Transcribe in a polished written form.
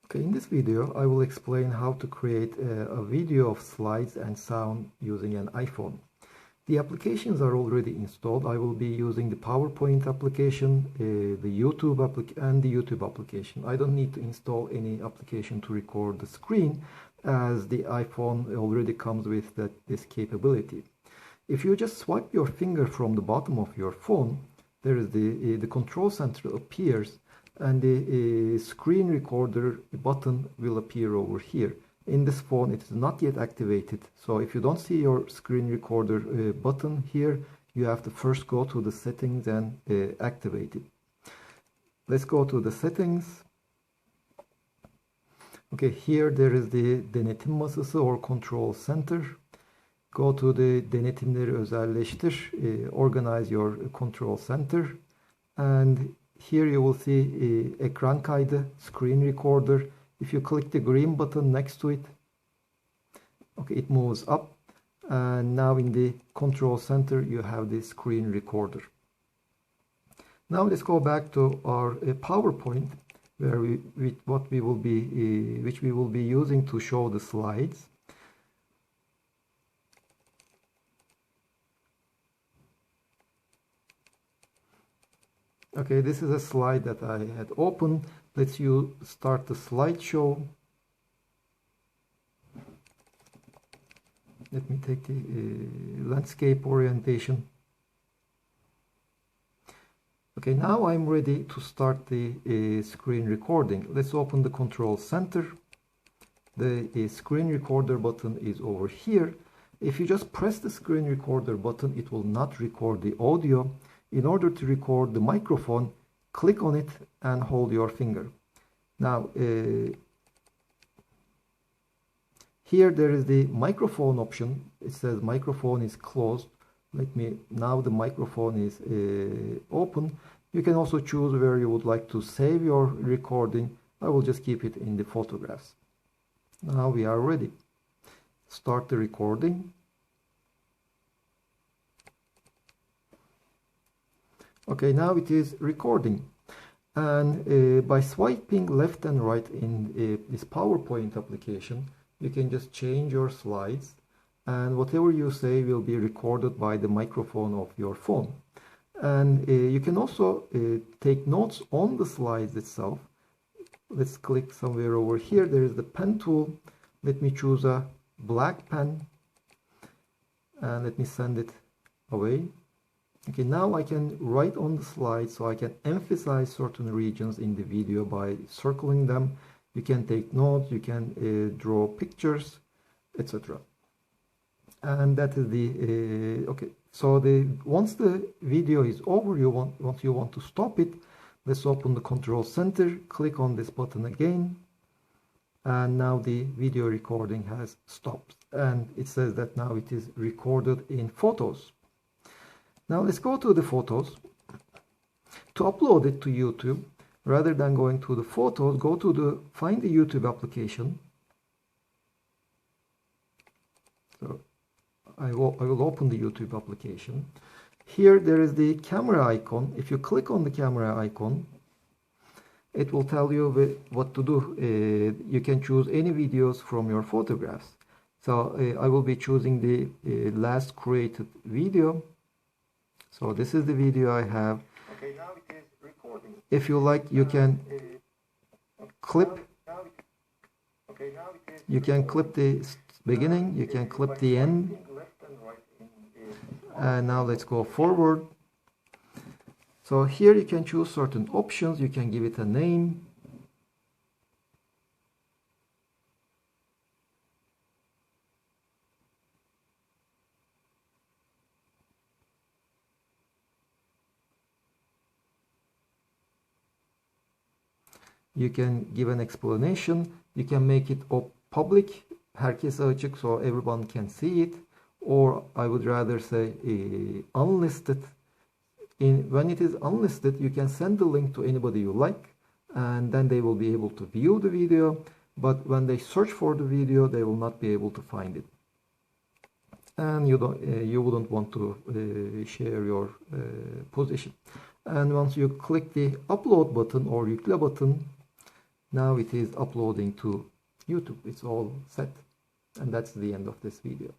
Okay, in this video I will explain how to create a video of slides and sound using an iPhone. The applications are already installed. I will be using the PowerPoint application, the YouTube application. I don't need to install any application to record the screen, as the iPhone already comes with this capability. If you just swipe your finger from the bottom of your phone, there is the control center appears, and the screen recorder button will appear over here. In this phone it is not yet activated, so if you don't see your screen recorder button here, you have to first go to the settings and activate it. Let's go to the settings. Okay, here there is the denetim masası or control center. Go to the denetimleri özelleştir, organize your control center, and here you will see ekran kaydı, screen recorder. If you click the green button next to it, okay, it moves up, and now in the control center you have the screen recorder. Now let's go back to our PowerPoint, where which we will be using to show the slides. Okay, this is a slide that I had opened. Let's start the slideshow. Let me take the landscape orientation. Okay, now I'm ready to start the screen recording. Let's open the control center. The screen recorder button is over here. If you just press the screen recorder button, it will not record the audio. In order to record the microphone, click on it and hold your finger. Now, here there is the microphone option. It says microphone is closed. Now the microphone is open. You can also choose where you would like to save your recording. I will just keep it in the photographs. Now we are ready. Start the recording. Okay, now it is recording, and by swiping left and right in this PowerPoint application, you can just change your slides, and whatever you say will be recorded by the microphone of your phone. And you can also take notes on the slides itself. Let's click somewhere over here. There is the pen tool. Let me choose a black pen, and let me send it away. Okay, now I can write on the slide, so I can emphasize certain regions in the video by circling them. You can take notes, you can draw pictures, etc. And that is the okay. So once the video is over, once you want to stop it, let's open the control center. Click on this button again, and now the video recording has stopped. And it says that now it is recorded in photos. Now let's go to the photos. To upload it to YouTube, rather than going to the photos, find the YouTube application. So I will open the YouTube application. Here there is the camera icon. If you click on the camera icon, it will tell you what to do. You can choose any videos from your photographs. So I will be choosing the last created video. So this is the video I have. Okay, now it is recording. If you like, you can clip. You can clip the beginning, you can clip the end. And now let's go forward. So here you can choose certain options. You can give it a name. You can give an explanation. You can make it public, herkese açık, so everyone can see it. Or I would rather say unlisted. When it is unlisted, you can send the link to anybody you like, and then they will be able to view the video. But when they search for the video, they will not be able to find it. And you wouldn't want to share your position. And once you click the upload button or yükle button, Now it is uploading to YouTube. It's all set, and that's the end of this video.